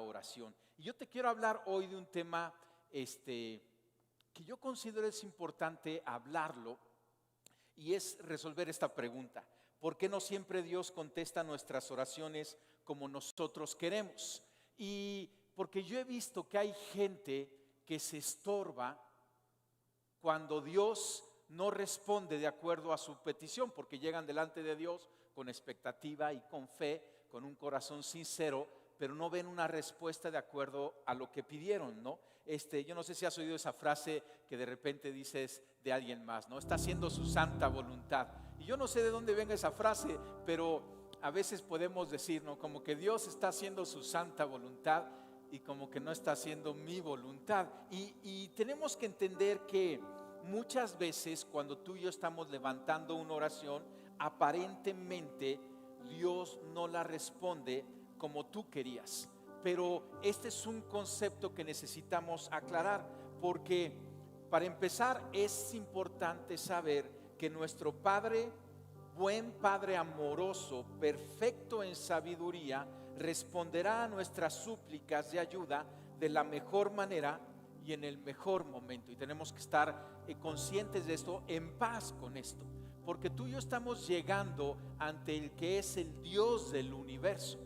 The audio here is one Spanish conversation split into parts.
oración. Y yo te quiero hablar hoy de un tema que yo considero es importante hablarlo, y es resolver esta pregunta: ¿por qué no siempre Dios contesta nuestras oraciones como nosotros queremos? Y porque yo he visto que hay gente que se estorba cuando Dios no responde de acuerdo a su petición, porque llegan delante de Dios con expectativa y con fe, con un corazón sincero, pero no ven una respuesta de acuerdo a lo que pidieron, ¿no? Yo no sé si has oído esa frase que de repente dices de alguien más, ¿no? Está haciendo su santa voluntad. Y yo no sé de dónde venga esa frase, pero a veces podemos decir, ¿no? Como que Dios está haciendo su santa voluntad y como que no está haciendo mi voluntad. Y tenemos que entender que muchas veces cuando tú y yo estamos levantando una oración, aparentemente Dios no la responde como tú querías. Pero este es un concepto que necesitamos aclarar, porque para empezar es importante saber que nuestro Padre, buen Padre amoroso, perfecto en sabiduría, responderá a nuestras súplicas de ayuda de la mejor manera y en el mejor momento. Y tenemos que estar conscientes de esto, en paz con esto, porque tú y yo estamos llegando ante el que es el Dios del universo,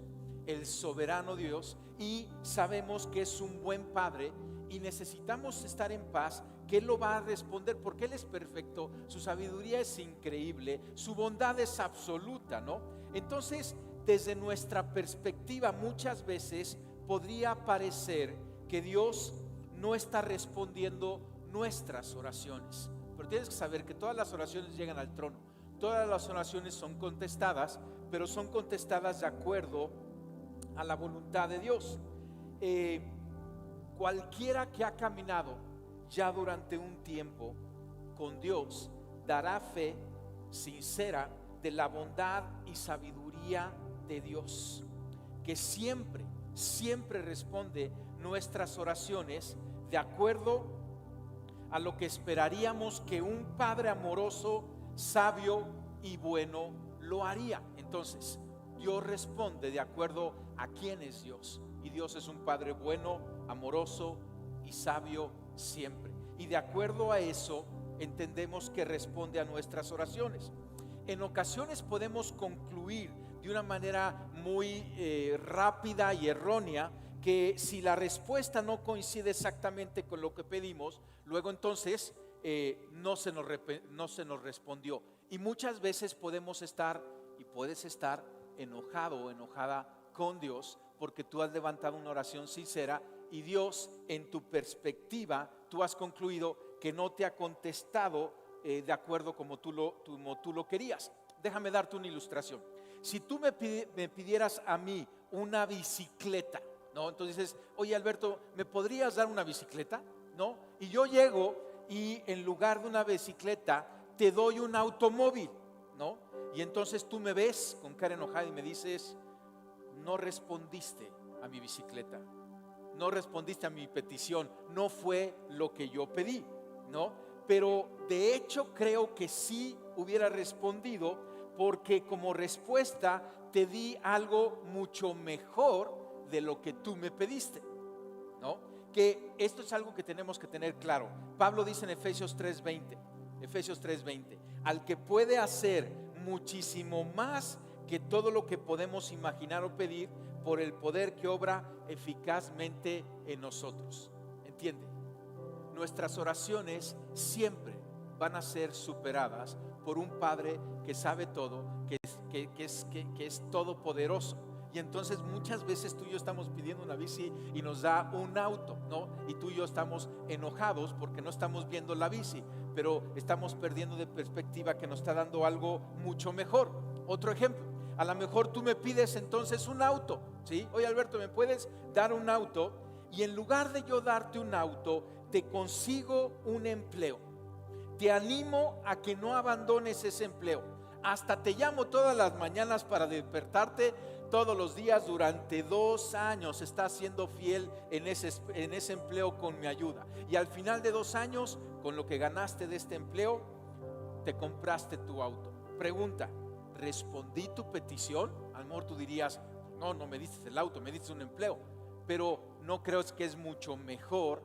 el soberano Dios, y sabemos que es un buen Padre y necesitamos estar en paz, que Él lo va a responder porque Él es perfecto, su sabiduría es increíble, su bondad es absoluta, ¿no? Entonces, desde nuestra perspectiva, muchas veces podría parecer que Dios no está respondiendo nuestras oraciones, pero tienes que saber que todas las oraciones llegan al trono, todas las oraciones son contestadas, pero son contestadas de acuerdo a la voluntad de Dios. Cualquiera que ha caminado ya durante un tiempo con Dios dará fe sincera de la bondad y sabiduría de Dios, que siempre responde nuestras oraciones de acuerdo a lo que esperaríamos que un Padre amoroso, sabio y bueno lo haría. Entonces, Dios responde de acuerdo a quién es Dios, y Dios es un Padre bueno, amoroso y sabio siempre, y de acuerdo a eso entendemos que responde a nuestras oraciones. En ocasiones podemos concluir de una manera muy rápida y errónea que si la respuesta no coincide exactamente con lo que pedimos, luego entonces no se nos respondió. Y muchas veces podemos estar y puedes estar enojado o enojada con Dios porque tú has levantado una oración sincera y Dios, en tu perspectiva, tú has concluido que no te ha contestado de acuerdo como tú lo querías. Déjame darte una ilustración. Si tú me pidieras a mí una bicicleta, ¿no? Entonces dices, oye Alberto, ¿me podrías dar una bicicleta? ¿No? Y yo llego y en lugar de una bicicleta te doy un automóvil, ¿no? Y entonces tú me ves con cara enojada y me dices, no respondiste a mi bicicleta, no respondiste a mi petición, no fue lo que yo pedí, ¿no? Pero de hecho creo que sí hubiera respondido, porque como respuesta te di algo mucho mejor de lo que tú me pediste, ¿no? Que esto es algo que tenemos que tener claro. Pablo dice en Efesios 3:20, al que puede hacer muchísimo más que todo lo que podemos imaginar o pedir, por el poder que obra eficazmente en nosotros. ¿Entiende? Nuestras oraciones siempre van a ser superadas por un Padre que sabe todo, que es todopoderoso. Y entonces muchas veces tú y yo estamos pidiendo una bici y nos da un auto, ¿no? Y tú y yo estamos enojados porque no estamos viendo la bici, pero estamos perdiendo de perspectiva que nos está dando algo mucho mejor. Otro ejemplo, a lo mejor tú me pides entonces un auto, ¿sí? Oye Alberto, ¿me puedes dar un auto? Y en lugar de yo darte un auto, te consigo un empleo. Te animo a que no abandones ese empleo. Hasta te llamo todas las mañanas para despertarte todos los días durante 2 años. Estás siendo fiel en ese empleo con mi ayuda. Y al final de 2 años, con lo que ganaste de este empleo, te compraste tu auto. Pregunta, ¿respondí tu petición? A lo mejor tú dirías, no me diste el auto, me diste un empleo. pero ¿no crees que es mucho mejor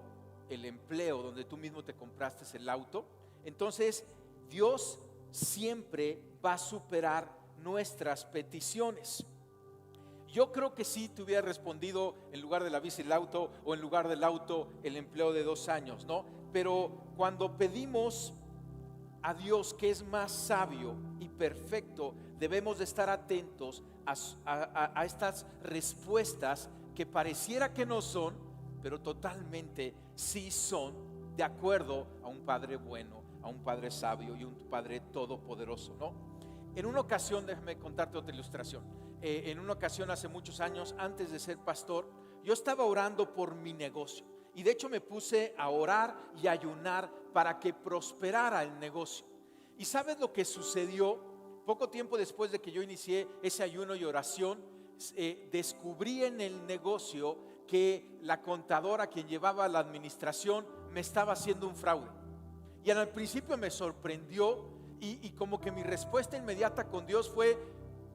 el empleo donde tú mismo te compraste el auto? Entonces Dios siempre va a superar nuestras peticiones. Yo creo que si te hubiera respondido en lugar de la bici el auto, o en lugar del auto el empleo de 2 años, ¿no? Pero cuando pedimos a Dios, que es más sabio y perfecto, debemos de estar atentos a estas respuestas que pareciera que no son, pero totalmente sí son, de acuerdo a un Padre bueno, a un Padre sabio y un Padre todopoderoso, ¿no? En una ocasión, déjame contarte otra ilustración. En una ocasión hace muchos años, antes de ser pastor, yo estaba orando por mi negocio. Y de hecho me puse a orar y a ayunar para que prosperara el negocio. ¿Y sabes lo que sucedió? Poco tiempo después de que yo inicié ese ayuno y oración, descubrí en el negocio que la contadora, quien llevaba la administración, me estaba haciendo un fraude. Y al principio me sorprendió y como que mi respuesta inmediata con Dios fue: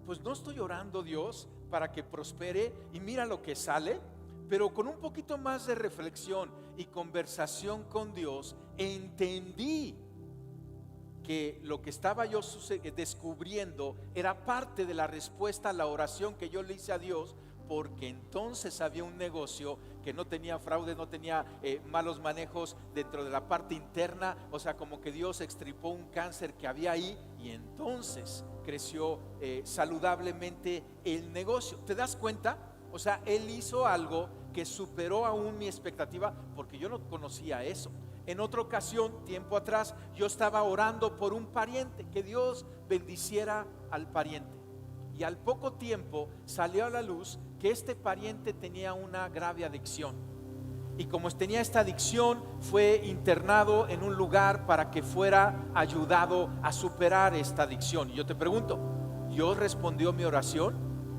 pues no estoy orando, Dios, para que prospere, y mira lo que sale. Pero con un poquito más de reflexión y conversación con Dios, entendí que lo que estaba yo descubriendo era parte de la respuesta a la oración que yo le hice a Dios, porque entonces había un negocio que no tenía fraude, no tenía malos manejos dentro de la parte interna. O sea, como que Dios extirpó un cáncer que había ahí, y entonces creció saludablemente el negocio. ¿Te das cuenta? O sea, Él hizo algo que superó aún mi expectativa, porque yo no conocía eso. En otra ocasión, tiempo atrás, yo estaba orando por un pariente, que Dios bendiciera al pariente. Y al poco tiempo salió a la luz que este pariente tenía una grave adicción. Y como tenía esta adicción, fue internado en un lugar para que fuera ayudado a superar esta adicción. Y yo te pregunto, ¿Dios respondió mi oración?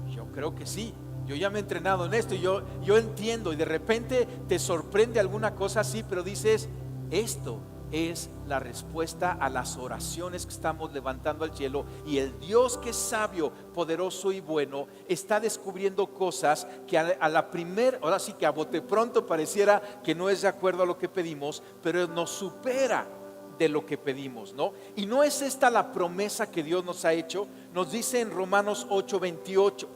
Yo creo que sí. Yo ya me he entrenado en esto y yo entiendo. Y de repente te sorprende alguna cosa así, pero dices: esto es la respuesta a las oraciones que estamos levantando al cielo. Y el Dios, que es sabio, poderoso y bueno, está descubriendo cosas que a la primera, ahora sí que a bote pronto pareciera que no es de acuerdo a lo que pedimos, pero nos supera de lo que pedimos, ¿no? Y no es esta la promesa que Dios nos ha hecho. Nos dice en Romanos 8:28: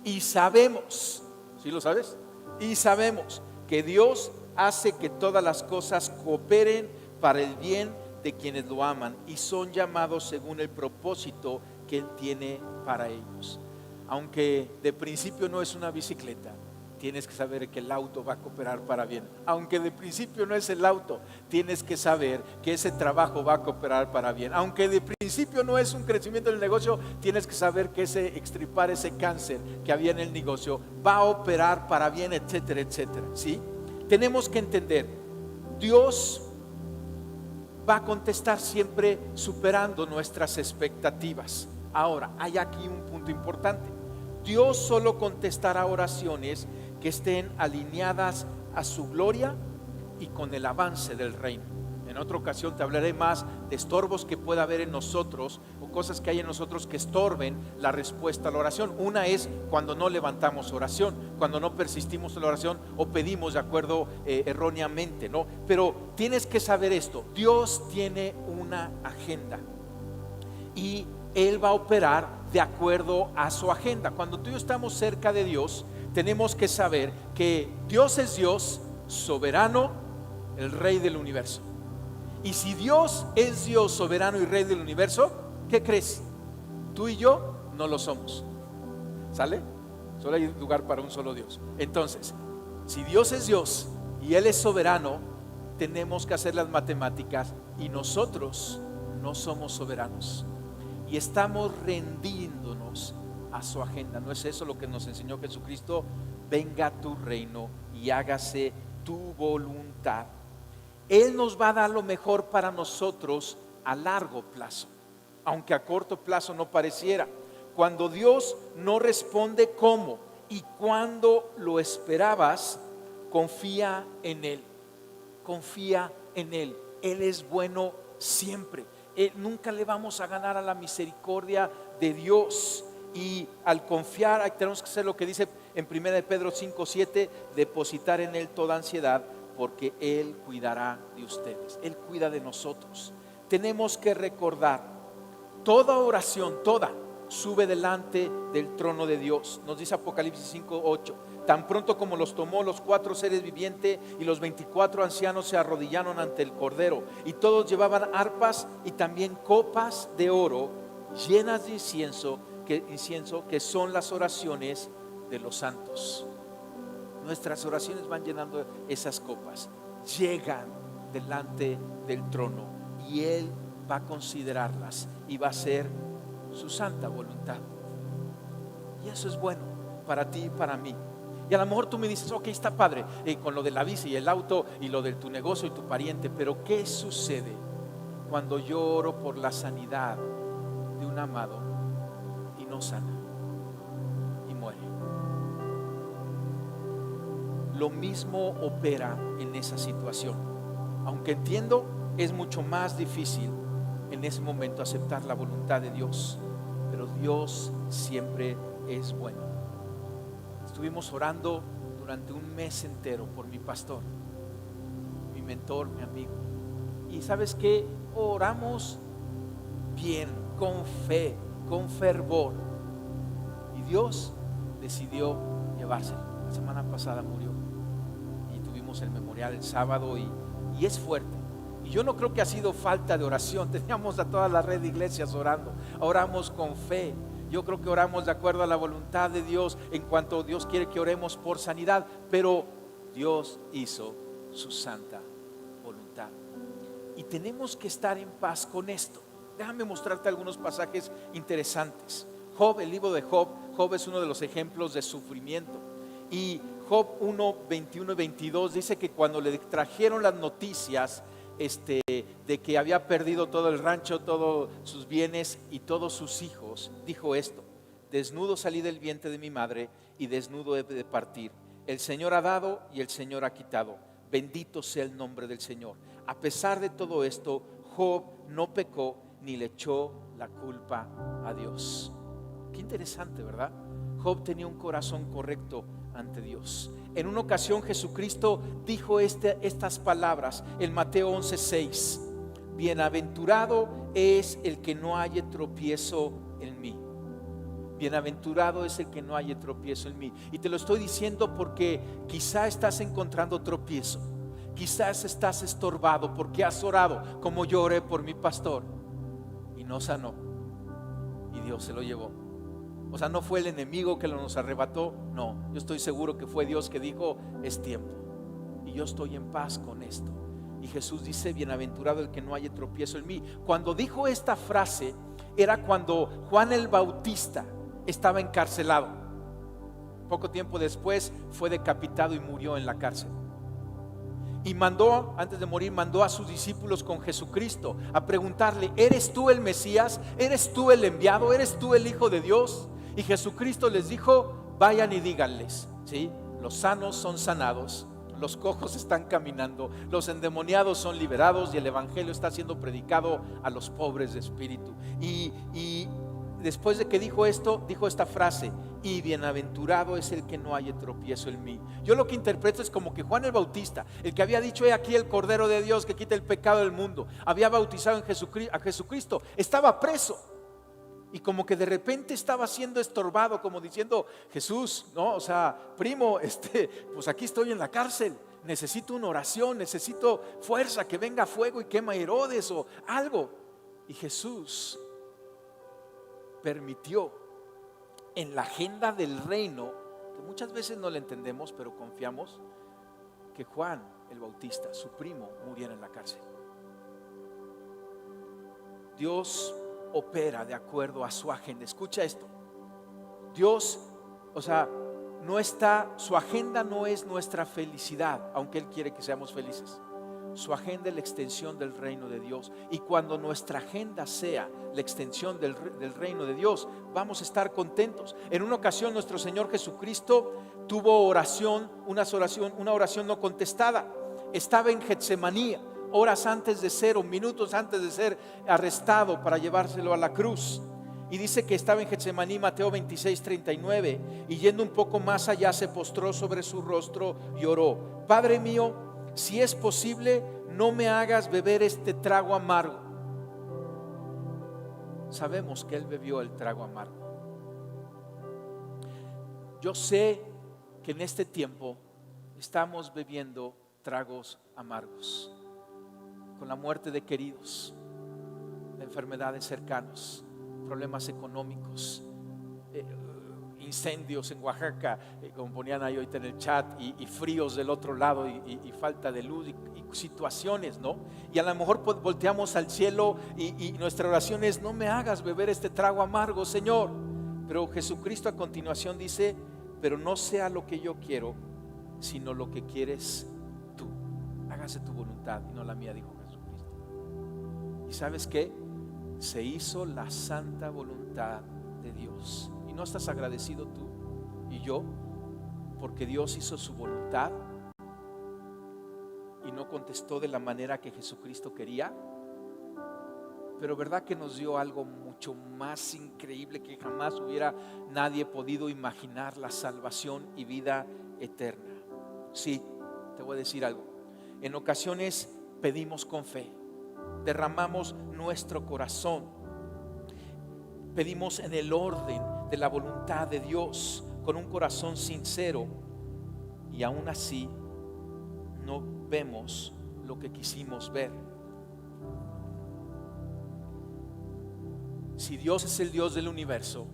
y sabemos, ¿sí lo sabes? Y sabemos que Dios hace que todas las cosas cooperen para el bien de quienes lo aman y son llamados según el propósito que Él tiene para ellos. Aunque de principio no es una bicicleta, tienes que saber que el auto va a cooperar para bien. Aunque de principio no es el auto, tienes que saber que ese trabajo va a cooperar para bien. Aunque de principio no es un crecimiento del negocio, tienes que saber que extirpar ese cáncer que había en el negocio va a operar para bien, etcétera, etcétera. ¿Sí? Tenemos que entender, Dios va a contestar siempre superando nuestras expectativas. Ahora, hay aquí un punto importante. Dios solo contestará oraciones que estén alineadas a su gloria y con el avance del reino. En otra ocasión te hablaré más de estorbos que pueda haber en nosotros, o cosas que hay en nosotros que estorben la respuesta a la oración. Una es cuando no levantamos oración, cuando no persistimos en la oración o pedimos de acuerdo erróneamente, ¿no? Pero tienes que saber esto: Dios tiene una agenda y Él va a operar de acuerdo a su agenda. Cuando tú y yo estamos cerca de Dios, tenemos que saber que Dios es Dios soberano, el Rey del universo. Y si Dios es Dios soberano y Rey del universo, ¿qué crees? Tú y yo no lo somos. ¿Sale? Solo hay lugar para un solo Dios. Entonces, si Dios es Dios y Él es soberano, tenemos que hacer las matemáticas, y nosotros no somos soberanos y estamos rendiéndonos a su agenda. ¿No es eso lo que nos enseñó Jesucristo? Venga tu reino y hágase tu voluntad. Él nos va a dar lo mejor para nosotros a largo plazo, aunque a corto plazo no pareciera. Cuando Dios no responde como y cuando lo esperabas, confía en Él. Confía en Él. Él es bueno siempre. Nunca le vamos a ganar a la misericordia de Dios. Y al confiar, tenemos que hacer lo que dice en 1 de Pedro 5:7, depositar en Él toda ansiedad, porque Él cuidará de ustedes. Él cuida de nosotros. Tenemos que recordar, toda oración, toda, sube delante del trono de Dios. Nos dice Apocalipsis 5:8. Tan pronto como los tomó, los 4 seres vivientes y los 24 ancianos se arrodillaron ante el Cordero, y todos llevaban arpas y también copas de oro llenas de incienso que son las oraciones de los santos. Nuestras oraciones van llenando esas copas, llegan delante del trono, y Él va a considerarlas y va a hacer su santa voluntad. Y eso es bueno para ti y para mí. Y a lo mejor tú me dices, ok, está padre, con lo de la bici y el auto y lo de tu negocio y tu pariente, pero ¿qué sucede cuando yo oro por la sanidad de un amado y no sana y muere? Lo mismo opera en esa situación. Aunque entiendo, es mucho más difícil en ese momento aceptar la voluntad de Dios, pero Dios siempre es bueno. Estuvimos orando durante un mes entero por mi pastor, mi mentor, mi amigo. Y ¿sabes qué? Oramos bien, con fe, con fervor. Y Dios decidió llevárselo. La semana pasada murió. Y tuvimos el memorial el sábado y es fuerte. Y yo no creo que ha sido falta de oración. Teníamos a toda la red de iglesias orando. Oramos con fe. Yo creo que oramos de acuerdo a la voluntad de Dios, en cuanto Dios quiere que oremos por sanidad. Pero Dios hizo su santa voluntad. Y tenemos que estar en paz con esto. Déjame mostrarte algunos pasajes interesantes. Job, el libro de Job. Job es uno de los ejemplos de sufrimiento. Y Job 1, 21 y 22 dice que cuando le trajeron las noticias de que había perdido todo el rancho, todos sus bienes y todos sus hijos, dijo esto: desnudo salí del vientre de mi madre y desnudo he de partir. El Señor ha dado y el Señor ha quitado. Bendito sea el nombre del Señor. A pesar de todo esto, Job no pecó ni le echó la culpa a Dios. Qué interesante, ¿verdad? Job tenía un corazón correcto ante Dios. En una ocasión Jesucristo dijo estas palabras en Mateo 11:6: bienaventurado es el que no haya tropiezo en mí. Bienaventurado es el que no haya tropiezo en mí. Y te lo estoy diciendo porque quizá estás encontrando tropiezo, quizás estás estorbado porque has orado como yo oré por mi pastor y no sanó, y Dios se lo llevó. O sea, no fue el enemigo que nos arrebató, no, yo estoy seguro que fue Dios que dijo: es tiempo. Y yo estoy en paz con esto. Y Jesús dice: bienaventurado el que no haya tropiezo en mí. Cuando dijo esta frase era cuando Juan el Bautista estaba encarcelado. Poco tiempo después fue decapitado y murió en la cárcel. Y mandó, antes de morir, mandó a sus discípulos con Jesucristo a preguntarle: ¿eres tú el Mesías? ¿Eres tú el enviado? ¿Eres tú el Hijo de Dios? Y Jesucristo les dijo: vayan y díganles, ¿sí? Los sanos son sanados, los cojos están caminando, los endemoniados son liberados y el evangelio está siendo predicado a los pobres de espíritu. Y después de que dijo esto, dijo esta frase: y bienaventurado es el que no haya tropiezo en mí. Yo lo que interpreto es como que Juan el Bautista, el que había dicho: he aquí el Cordero de Dios que quita el pecado del mundo, había bautizado a Jesucristo, estaba preso. Y como que de repente estaba siendo estorbado, como diciendo: Jesús, no, o sea, primo, pues aquí estoy en la cárcel, necesito una oración, necesito fuerza, que venga fuego y quema a Herodes o algo. Y Jesús permitió en la agenda del reino, que muchas veces no le entendemos, pero confiamos, que Juan el Bautista, su primo, muriera en la cárcel. Dios opera de acuerdo a su agenda. Escucha esto: Dios, o sea, su agenda no es nuestra felicidad, aunque Él quiere que seamos felices. Su agenda es la extensión del reino de Dios. Y cuando nuestra agenda sea la extensión del reino de Dios, vamos a estar contentos. En una ocasión nuestro Señor Jesucristo tuvo una oración no contestada. Estaba en Getsemaní, horas antes de ser, o minutos antes de ser arrestado para llevárselo a la cruz. Y dice que estaba en Getsemaní, Mateo 26:39, y yendo un poco más allá se postró sobre su rostro y oró: Padre mío, si es posible, no me hagas beber este trago amargo. Sabemos que él bebió el trago amargo. Yo sé que en este tiempo estamos bebiendo tragos amargos, con la muerte de queridos, enfermedades cercanas, problemas económicos, incendios en Oaxaca, como ponían ahí ahorita en el chat, y fríos del otro lado, y falta de luz, y situaciones, ¿no? Y a lo mejor volteamos al cielo y nuestra oración es: no me hagas beber este trago amargo, Señor. Pero Jesucristo a continuación dice: pero no sea lo que yo quiero, sino lo que quieres tú. Hágase tu voluntad y no la mía, dijo Jesucristo. ¿Y sabes qué? Se hizo la santa voluntad de Dios. ¿Y no estás agradecido tú y yo porque Dios hizo su voluntad y no contestó de la manera que Jesucristo quería? Pero verdad que nos dio algo mucho más increíble que jamás hubiera nadie podido imaginar: la salvación y vida eterna. Sí, te voy a decir algo. En ocasiones pedimos con fe, derramamos nuestro corazón, pedimos en el orden de la voluntad de Dios, con un corazón sincero, y aún así no vemos lo que quisimos ver. Si Dios es el Dios del universo,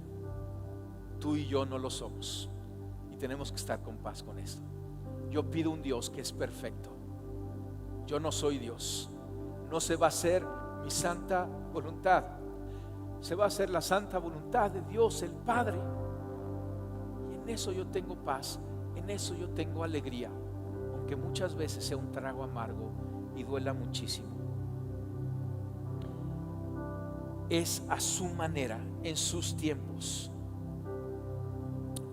tú y yo no lo somos, y tenemos que estar con paz con esto. Yo pido un Dios que es perfecto. Yo no soy Dios. No se va a hacer mi santa voluntad, se va a hacer la santa voluntad de Dios el Padre. Y en eso yo tengo paz, en eso yo tengo alegría, aunque muchas veces sea un trago amargo y duela muchísimo. Es a su manera, en sus tiempos,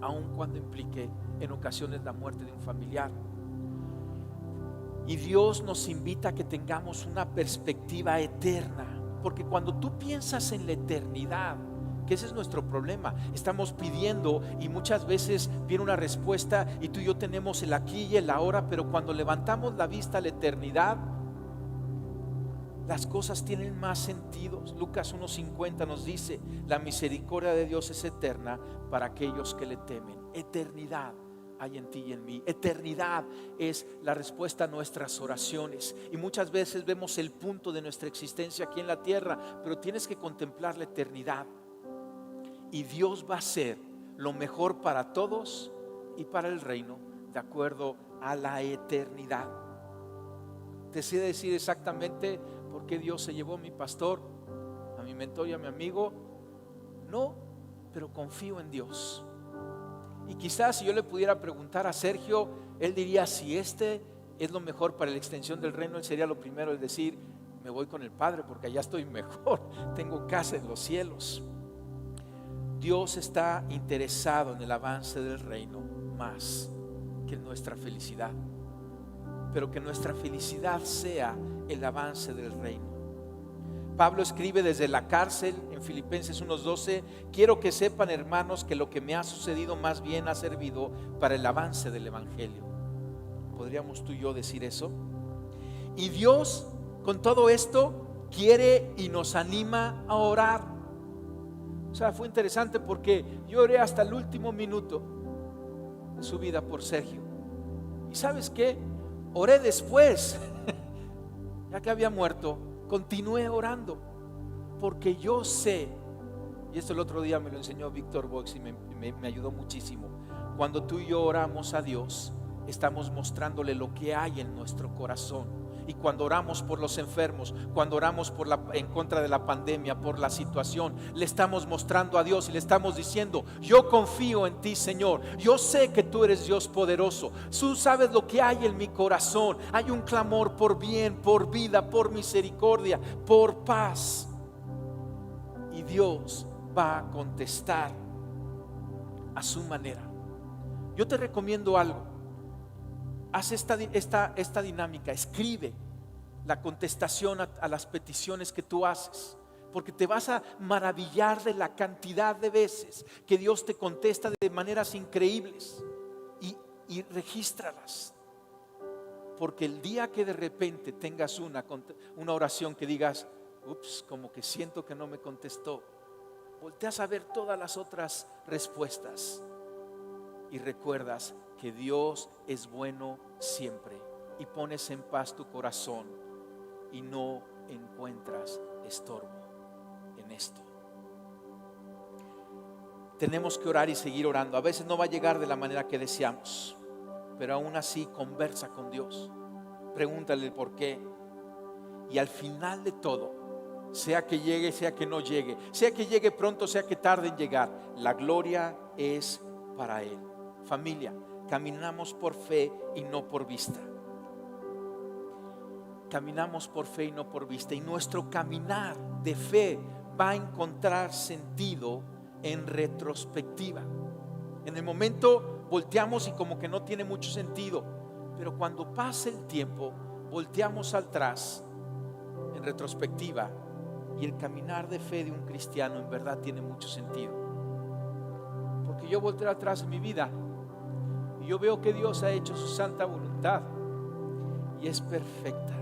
aun cuando implique en ocasiones la muerte de un familiar. Y Dios nos invita a que tengamos una perspectiva eterna, porque cuando tú piensas en la eternidad, que ese es nuestro problema, estamos pidiendo y muchas veces viene una respuesta y tú y yo tenemos el aquí y el ahora, pero cuando levantamos la vista a la eternidad, las cosas tienen más sentido. Lucas 1:50 nos dice: la misericordia de Dios es eterna para aquellos que le temen. Eternidad hay en ti y en mí. Eternidad es la respuesta a nuestras oraciones. Y muchas veces vemos el punto de nuestra existencia aquí en la tierra, pero tienes que contemplar la eternidad. Y Dios va a hacer lo mejor para todos y para el reino, de acuerdo a la eternidad. Te sé decir exactamente por qué Dios se llevó a mi pastor, a mi mentor y a mi amigo. No, pero confío en Dios. Y quizás si yo le pudiera preguntar a Sergio, él diría: si este es lo mejor para la extensión del reino, él sería lo primero en decir: me voy con el Padre porque allá estoy mejor, tengo casa en los cielos. Dios está interesado en el avance del reino más que en nuestra felicidad, pero que nuestra felicidad sea el avance del reino. Pablo escribe desde la cárcel en Filipenses 1:12: quiero que sepan, hermanos, que lo que me ha sucedido más bien ha servido para el avance del evangelio. ¿Podríamos tú y yo decir eso? Y Dios con todo esto quiere y nos anima a orar. O sea, fue interesante porque yo oré hasta el último minuto de su vida por Sergio. ¿Y sabes qué? Oré después, ya que había muerto, continué orando, porque yo sé, y esto el otro día me lo enseñó Víctor Box y me ayudó muchísimo. Cuando tú y yo oramos a Dios, estamos mostrándole lo que hay en nuestro corazón. Y cuando oramos por los enfermos, cuando oramos en contra de la pandemia, por la situación, le estamos mostrando a Dios y le estamos diciendo: yo confío en ti, Señor. Yo sé que tú eres Dios poderoso. Tú sabes lo que hay en mi corazón. Hay un clamor por bien, por vida, por misericordia, por paz. Y Dios va a contestar a su manera. Yo te recomiendo algo. Haz esta dinámica. Escribe la contestación a las peticiones que tú haces. porque te vas a maravillar de la cantidad de veces que Dios te contesta de maneras increíbles, y regístralas. Porque el día que de repente tengas una oración que digas, ups, como que siento que no me contestó, volteas a ver todas las otras respuestas y recuerdas que Dios es bueno siempre, y pones en paz tu corazón y no encuentras estorbo en esto. Tenemos que orar y seguir orando. A veces no va a llegar de la manera que deseamos, pero aún así conversa con Dios, pregúntale el por qué, y al final de todo, sea que llegue, sea que no llegue, sea que llegue pronto, sea que tarde en llegar, la gloria es para Él. Familia, caminamos por fe y no por vista. Caminamos por fe y no por vista, y nuestro caminar de fe va a encontrar sentido en retrospectiva. En el momento volteamos y como que no tiene mucho sentido, pero cuando pasa el tiempo volteamos atrás en retrospectiva, y el caminar de fe de un cristiano en verdad tiene mucho sentido. Porque yo volteo atrás en mi vida y yo veo que Dios ha hecho su santa voluntad y es perfecta.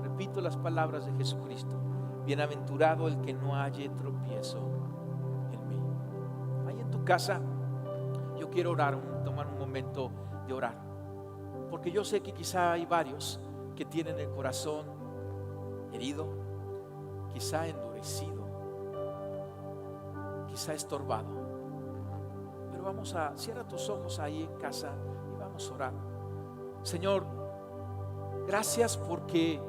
Repito las palabras de Jesucristo: bienaventurado el que no halle tropiezo en mí. Ahí en tu casa yo quiero orar, tomar un momento de orar, porque yo sé que quizá hay varios que tienen el corazón herido, quizá endurecido, quizá estorbado. Pero vamos a, cierra tus ojos ahí en casa y vamos a orar. Señor, gracias porque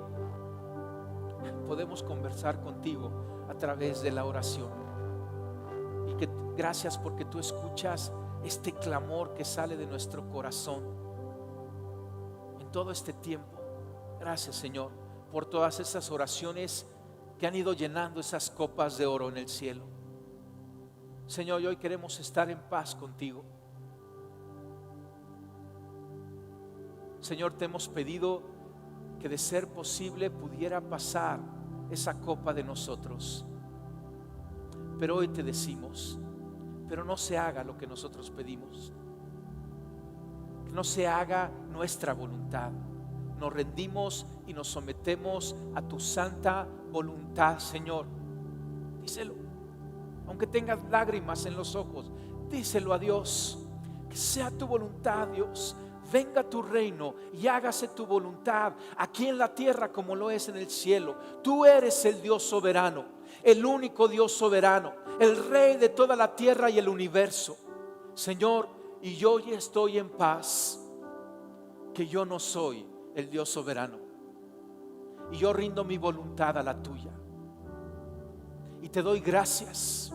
podemos conversar contigo a través de la oración, y que gracias porque tú escuchas este clamor que sale de nuestro corazón en todo este tiempo. Gracias, Señor, por todas esas oraciones que han ido llenando esas copas de oro en el cielo. Señor, y hoy queremos estar en paz contigo. Señor, te hemos pedido que de ser posible pudiera pasar esa copa de nosotros, pero hoy te decimos, pero no se haga lo que nosotros pedimos, que no se haga nuestra voluntad. Nos rendimos y nos sometemos a tu santa voluntad, Señor. Díselo, aunque tengas lágrimas en los ojos, díselo a Dios. Que sea tu voluntad, Dios. Venga tu reino y hágase tu voluntad aquí en la tierra como lo es en el cielo. Tú eres el Dios soberano, el único Dios soberano, el Rey de toda la tierra y el universo, Señor. Y yo ya estoy en paz, que yo no soy el Dios soberano, y yo rindo mi voluntad a la tuya, y te doy gracias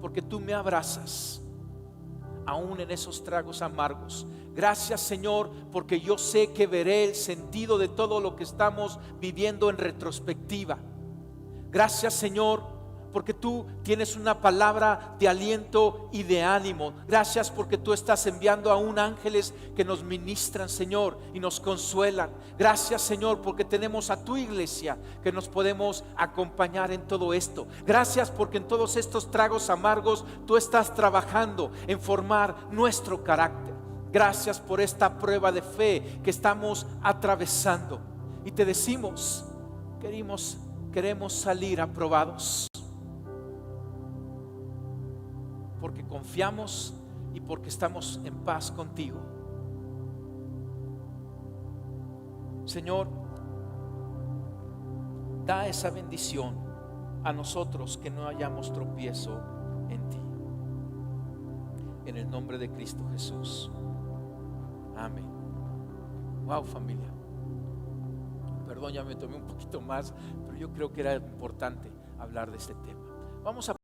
porque tú me abrazas aún en esos tragos amargos. Gracias, Señor, porque yo sé que veré el sentido de todo lo que estamos viviendo en retrospectiva. Gracias, Señor, porque tú tienes una palabra de aliento y de ánimo. Gracias porque tú estás enviando aún ángeles que nos ministran, Señor, y nos consuelan. Gracias, Señor, porque tenemos a tu iglesia que nos podemos acompañar en todo esto. Gracias porque en todos estos tragos amargos tú estás trabajando en formar nuestro carácter. Gracias por esta prueba de fe que estamos atravesando, y te decimos, queremos salir aprobados, porque confiamos y porque estamos en paz contigo. Señor, da esa bendición a nosotros, que no hayamos tropiezo en ti. En el nombre de Cristo Jesús. Amén. Wow, familia. Perdón, ya me tomé un poquito más, pero yo creo que era importante hablar de este tema. Vamos a